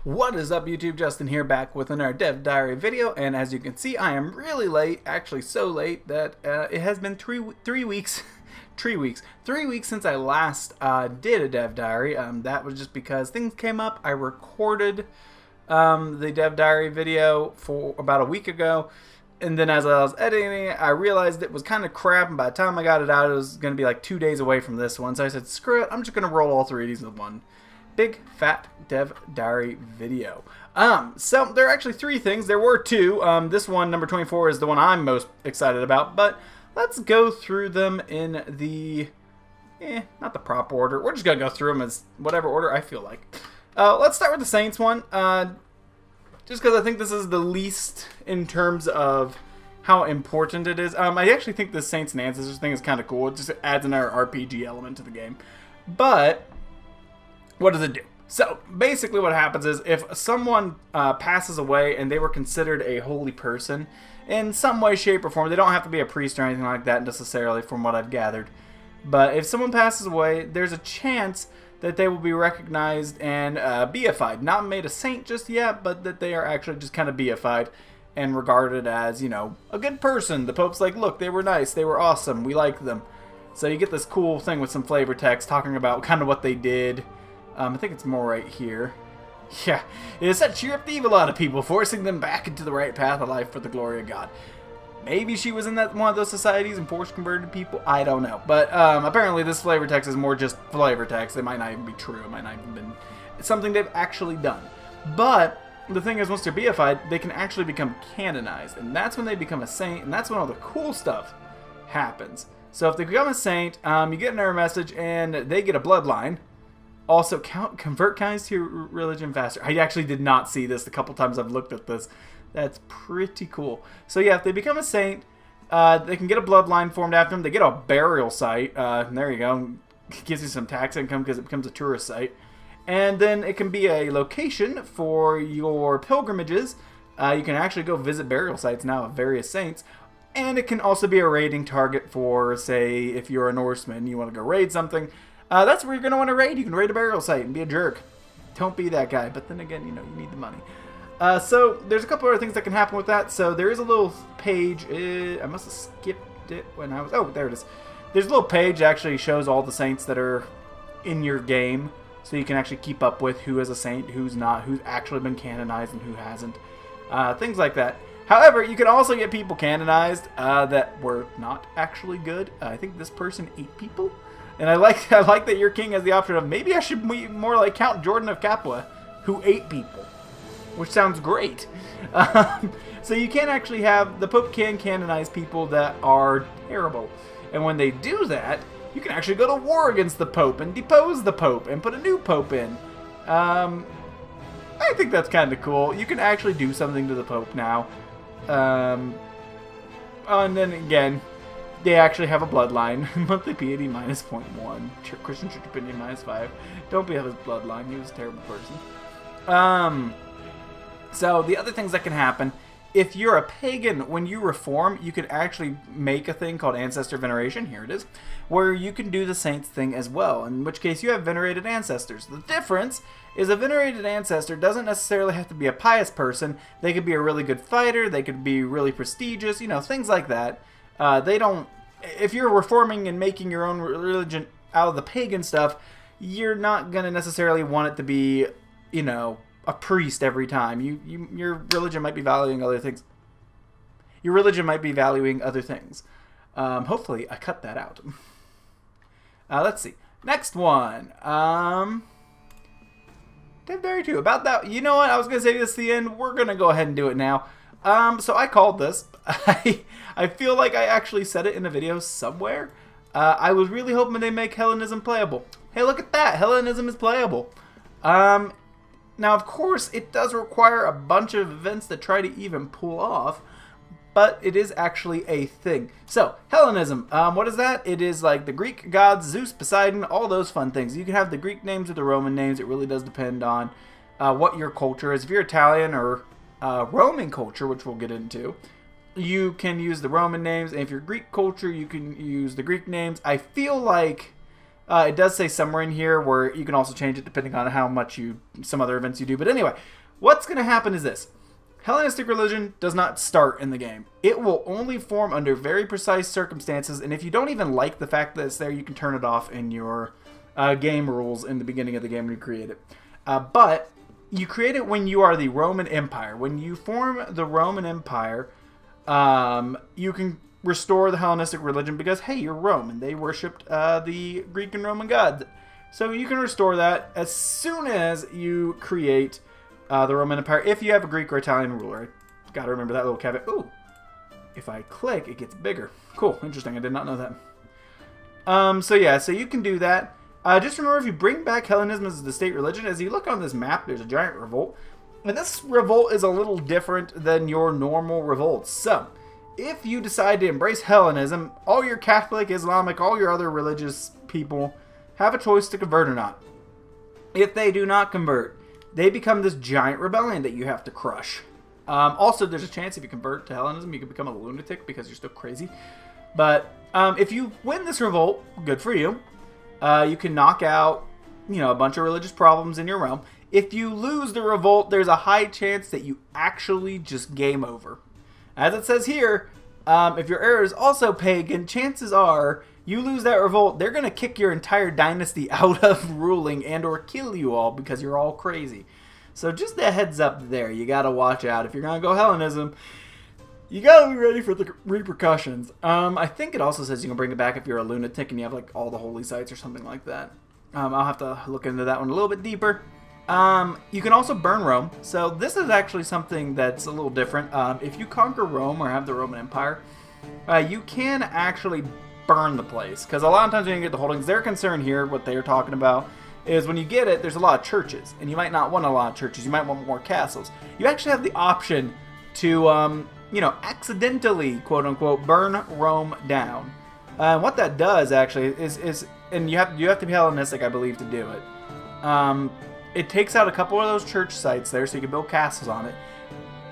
What is up, YouTube? Justin here, back with another Dev Diary video, and as you can see, I am really late, actually so late that it has been three weeks since I last did a Dev Diary. That was just because things came up. I recorded the Dev Diary video for about a week ago, and then as I was editing it, I realized it was kind of crap, and by the time I got it out, it was going to be like 2 days away from this one, so I said, screw it, I'm just going to roll all three of these in one big fat Dev Diary video. So there are actually three things. There were two. This one, number 24, is the one I'm most excited about, but let's go through them in the not the proper order. We're just gonna go through them as whatever order I feel like. Let's start with the Saints one, just because I think this is the least in terms of how important it is. I actually think the Saints and Ancestors thing is kind of cool. It just adds another RPG element to the game. But what does it do? So basically what happens is if someone passes away and they were considered a holy person in some way, shape, or form, they don't have to be a priest or anything like that necessarily from what I've gathered, but if someone passes away, there's a chance that they will be recognized and beatified. Not made a saint just yet, but that they are actually just kind of beatified and regarded as, you know, a good person. The Pope's like, look, they were nice, they were awesome, we like them. So you get this cool thing with some flavor text talking about kind of what they did. I think it's more right here. Yeah, it is set to cheer up the evil out of people, forcing them back into the right path of life for the glory of God. Maybe she was in that one of those societies and forced converted people. I don't know. But apparently this flavor text is more just flavor text. It might not even be true. It might not even been something they've actually done. But the thing is, once they're beatified, they can actually become canonized. And that's when they become a saint, and that's when all the cool stuff happens. So if they become a saint, you get an error message, and they get a bloodline. Also, convert guys to your religion faster. I actually did not see this the couple times I've looked at this. That's pretty cool. So yeah, if they become a saint, they can get a bloodline formed after them. They get a burial site. There you go. It gives you some tax income because it becomes a tourist site. And then it can be a location for your pilgrimages. You can actually go visit burial sites now of various saints. And it can also be a raiding target for, say, if you're a Norseman, you want to go raid something. That's where you're going to want to raid. You can raid a burial site and be a jerk. Don't be that guy. But then again, you know, you need the money. So there's a couple other things that can happen with that. So there is a little page. I must have skipped it when I was... Oh, there it is. There's a little page that actually shows all the saints that are in your game. So you can actually keep up with who is a saint, who's not, who's actually been canonized and who hasn't. Things like that. However, you can also get people canonized that were not actually good. I think this person ate people. And I like that your king has the option of maybe I should be more like Count Jordan of Capua, who ate people, which sounds great. So you can actually have, the Pope can canonize people that are terrible. And when they do that, you can actually go to war against the Pope and depose the Pope and put a new Pope in. I think that's kind of cool. You can actually do something to the Pope now. And then again, they actually have a bloodline. Monthly piety minus 0.1. Christian church opinion minus 5. Don't be of his bloodline. He was a terrible person. So the other things that can happen, if you're a pagan, when you reform, you can actually make a thing called ancestor veneration. Here it is. Where you can do the saints thing as well. In which case you have venerated ancestors. The difference is a venerated ancestor doesn't necessarily have to be a pious person. They could be a really good fighter. They could be really prestigious. You know, things like that. They don't... If you're reforming and making your own religion out of the pagan stuff, you're not going to necessarily want it to be, you know, a priest every time. Your religion might be valuing other things. Your religion might be valuing other things. Hopefully, I cut that out. Let's see. Next one. Dev Diary 2. About that, you know what? I was going to say this at the end. We're going to go ahead and do it now. So I called this. I feel like I actually said it in a video somewhere. I was really hoping they make Hellenism playable. Hey, look at that. Hellenism is playable. Now, of course, it does require a bunch of events to try to even pull off, but it is actually a thing. So, Hellenism, what is that? It is like the Greek gods, Zeus, Poseidon, all those fun things. You can have the Greek names or the Roman names. It really does depend on what your culture is. If you're Italian or Roman culture, which we'll get into, you can use the Roman names. And if you're Greek culture, you can use the Greek names. I feel like It does say somewhere in here where you can also change it depending on how much some other events you do. But anyway, what's going to happen is this. Hellenistic religion does not start in the game. It will only form under very precise circumstances, and if you don't even like the fact that it's there, you can turn it off in your game rules in the beginning of the game when you create it. But you create it when you are the Roman Empire. When you form the Roman Empire, you can restore the Hellenistic religion because, hey, you're Roman. They worshipped the Greek and Roman gods. So you can restore that as soon as you create the Roman Empire, if you have a Greek or Italian ruler. Gotta remember that little caveat. Ooh, if I click, it gets bigger. Cool, interesting. I did not know that. So yeah, so you can do that. Just remember, if you bring back Hellenism as the state religion, as you look on this map, there's a giant revolt. And this revolt is a little different than your normal revolts. So, if you decide to embrace Hellenism, all your Catholic, Islamic, all your other religious people have a choice to convert or not. If they do not convert, they become this giant rebellion that you have to crush. Also, there's a chance if you convert to Hellenism, you can become a lunatic because you're still crazy. But if you win this revolt, good for you. You can knock out, a bunch of religious problems in your realm. If you lose the revolt, there's a high chance that you actually just game over. As it says here, if your heir is also pagan, chances are you lose that revolt, they're going to kick your entire dynasty out of ruling and or kill you all because you're all crazy. So just a heads up there. You got to watch out. If you're going to go Hellenism, you got to be ready for the repercussions. I think it also says you can bring it back if you're a lunatic and you have like all the holy sites or something like that. I'll have to look into that one a little bit deeper. You can also burn Rome. So this is actually something that's a little different. If you conquer Rome or have the Roman Empire, you can actually burn the place. Because a lot of times when you get the holdings, their concern here, what they're talking about, is when you get it, there's a lot of churches. And you might not want a lot of churches. You might want more castles. You actually have the option to, accidentally, quote unquote, burn Rome down. And what that does actually is and you have to be Hellenistic, I believe, to do it. It takes out a couple of those church sites there, so you can build castles on it.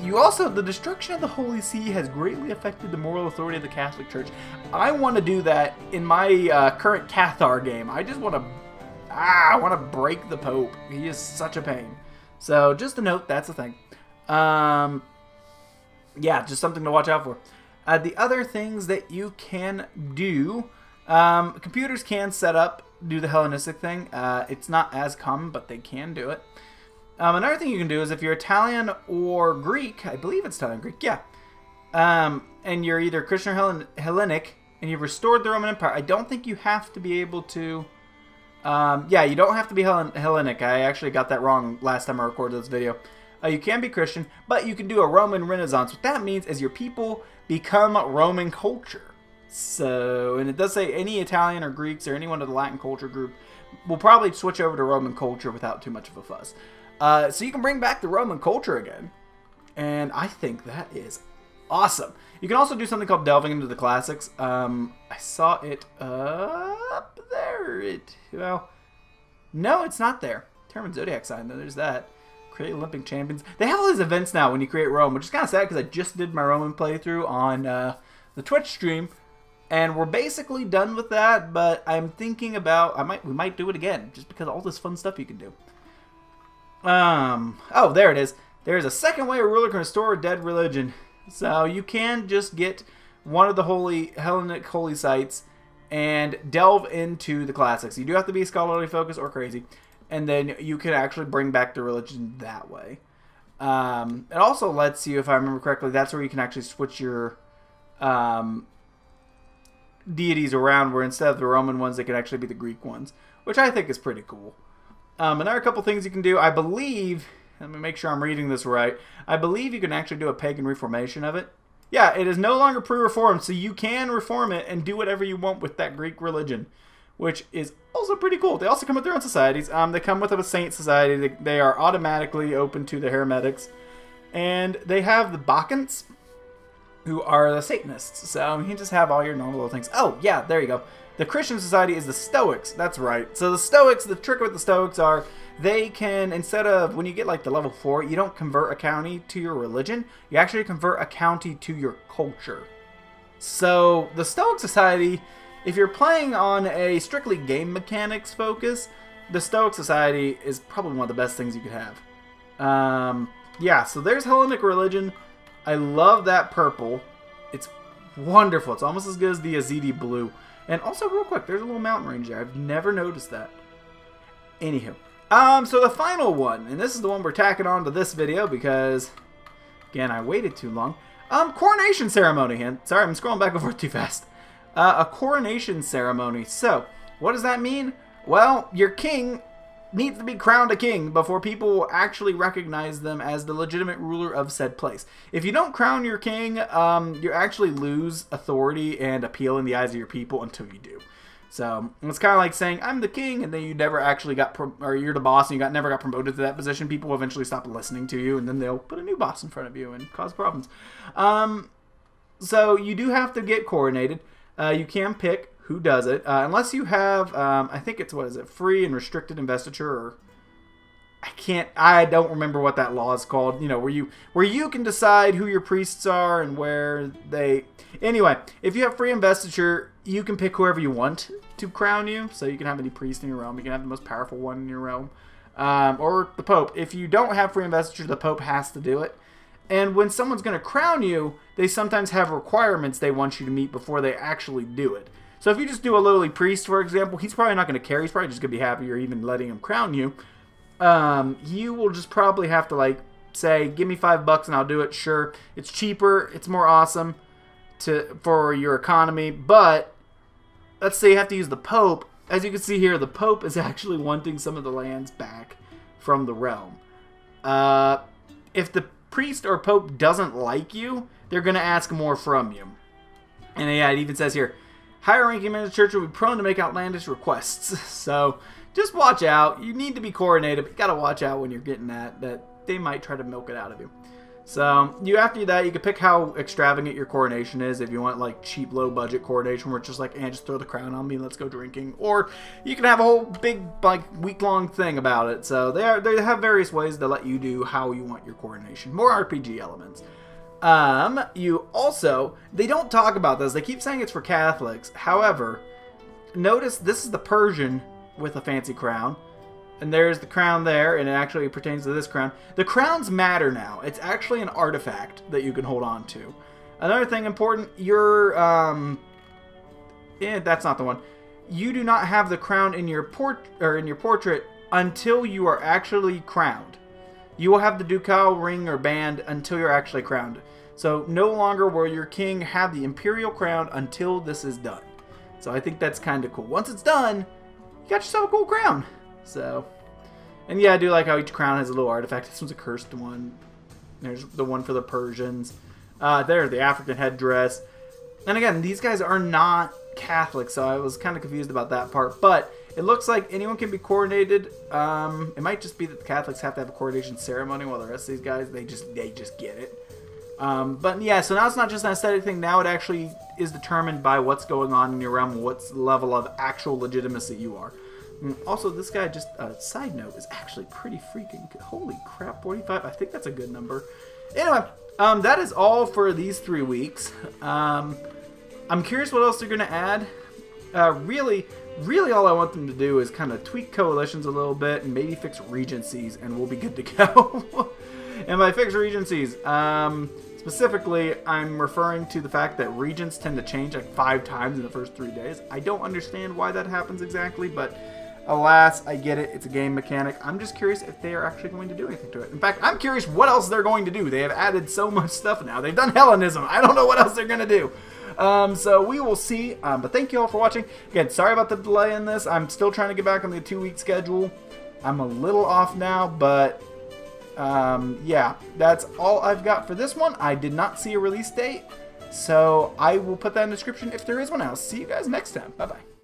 The destruction of the Holy See has greatly affected the moral authority of the Catholic Church. I want to do that in my current Cathar game. I just want to break the Pope. He is such a pain. So just a note, that's the thing. Yeah, just something to watch out for. The other things that you can do, computers can do the Hellenistic thing. It's not as common, but they can do it. Another thing you can do is if you're Italian or Greek, I believe it's Italian Greek, yeah. And you're either Christian or Hellenic, and you've restored the Roman Empire, I don't think you have to be able to... yeah, you don't have to be Hellenic. I actually got that wrong last time I recorded this video. You can be Christian, but you can do a Roman Renaissance. What that means is your people become Roman culture. So, and it does say any Italian or Greeks or anyone of the Latin culture group will probably switch over to Roman culture without too much of a fuss. So you can bring back the Roman culture again. And I think that is awesome. You can also do something called delving into the classics. I saw it up there. Well, no, it's not there. Determine Zodiac sign, though. There's that. Create Olympic champions. They have all these events now when you create Rome, which is kind of sad because I just did my Roman playthrough on the Twitch stream. And we're basically done with that, but I'm thinking about we might do it again just because of all this fun stuff you can do. Oh, there it is. There's a second way a ruler can restore a dead religion. So you can just get one of the Hellenic holy sites and delve into the classics. You do have to be scholarly focused or crazy, and then you can actually bring back the religion that way. It also lets you, if I remember correctly, that's where you can actually switch your deities around, where instead of the Roman ones, they can actually be the Greek ones, which I think is pretty cool. And there are a couple things you can do. I believe, let me make sure I'm reading this right, I believe you can actually do a pagan reformation of it. Yeah, it is no longer pre-reformed, so you can reform it and do whatever you want with that Greek religion, which is also pretty cool. They also come with their own societies. They come with a saint society. They are automatically open to the hermetics. And they have the Bacchants, who are the Satanists. So you can just have all your normal little things. Oh, yeah, there you go. The Christian society is the Stoics. That's right. So the Stoics, the trick with the Stoics are they can, instead of, when you get like the level 4, you don't convert a county to your religion. You actually convert a county to your culture. So the Stoic society if you're playing on a strictly game mechanics focus, the Stoic Society is probably one of the best things you could have. Yeah, so there's Hellenic religion. I love that purple. It's wonderful. It's almost as good as the Yazidi blue. And also, real quick, there's a little mountain range there. I've never noticed that. Anywho. So the final one, and this is the one we're tacking on to this video because, again, I waited too long. Coronation ceremony. And sorry, I'm scrolling back and forth too fast. A coronation ceremony. So, what does that mean? Well, your king needs to be crowned a king before people actually recognize them as the legitimate ruler of said place. If you don't crown your king, you actually lose authority and appeal in the eyes of your people until you do. So it's kind of like saying, I'm the king, and then you never actually or you're the boss and you never got promoted to that position. People will eventually stop listening to you, and then they'll put a new boss in front of you and cause problems. So you do have to get coronated. You can pick who does it, unless you have, I think it's, what is it, free and restricted investiture, or I don't remember what that law is called, you know, where you can decide who your priests are and where they, anyway, if you have free investiture, you can pick whoever you want to crown you, so you can have any priest in your realm, you can have the most powerful one in your realm, or the Pope. If you don't have free investiture, the Pope has to do it. And when someone's going to crown you, they sometimes have requirements they want you to meet before they actually do it. So if you just do a lowly priest, for example, he's probably not going to care. He's probably just going to be happy you're even letting him crown you. You will just probably have to, like, say, give me $5 and I'll do it. Sure, it's cheaper. It's more awesome for your economy. But let's say you have to use the Pope. As you can see here, the Pope is actually wanting some of the lands back from the realm. If the priest or Pope doesn't like you, they're going to ask more from you. And yeah, it even says here, higher-ranking men of the church will be prone to make outlandish requests. So, just watch out. You need to be coronated, but you gotta watch out when you're getting that they might try to milk it out of you. So, after that, you can pick how extravagant your coronation is. If you want, like, cheap, low-budget coronation where it's just like, just throw the crown on me, let's go drinking. Or you can have a whole big, like, week-long thing about it. So, they have various ways to let you do how you want your coronation. More RPG elements. They don't talk about this. They keep saying it's for Catholics. However, notice this is the Persian with a fancy crown. And there's the crown there, and it actually pertains to this crown. The crowns matter now. It's actually an artifact that you can hold on to. Another thing important, that's not the one. You do not have the crown in your portrait until you are actually crowned. You will have the ducal ring or band until you're actually crowned. So no longer will your king have the imperial crown until this is done. So I think that's kind of cool. Once it's done, you got yourself a cool crown. So, and yeah, I do like how each crown has a little artifact. This one's a cursed one. There's the one for the Persians. There's the African headdress. And again, these guys are not Catholic, so I was kind of confused about that part. But it looks like anyone can be coronated. It might just be that the Catholics have to have a coronation ceremony, while the rest of these guys, they just get it. But yeah, so now it's not just an aesthetic thing. Now it actually is determined by what's going on in your realm, what level of actual legitimacy you are. And also, this guy, just a side note, is actually pretty freaking good. Holy crap, 45. I think that's a good number. Anyway, that is all for these 3 weeks. I'm curious what else they're going to add. Really all I want them to do is kind of tweak coalitions a little bit and maybe fix regencies, and we'll be good to go. And by fix regencies, specifically, I'm referring to the fact that regents tend to change like 5 times in the first 3 days. I don't understand why that happens exactly, but alas, I get it. It's a game mechanic. I'm just curious if they are actually going to do anything to it. In fact, I'm curious what else they're going to do. They have added so much stuff now. They've done Hellenism. I don't know what else they're going to do. So we will see. But thank you all for watching. Again, sorry about the delay in this. I'm still trying to get back on the 2-week schedule. I'm a little off now, but yeah, that's all I've got for this one. I did not see a release date, so I will put that in the description if there is one. I'll see you guys next time. Bye-bye.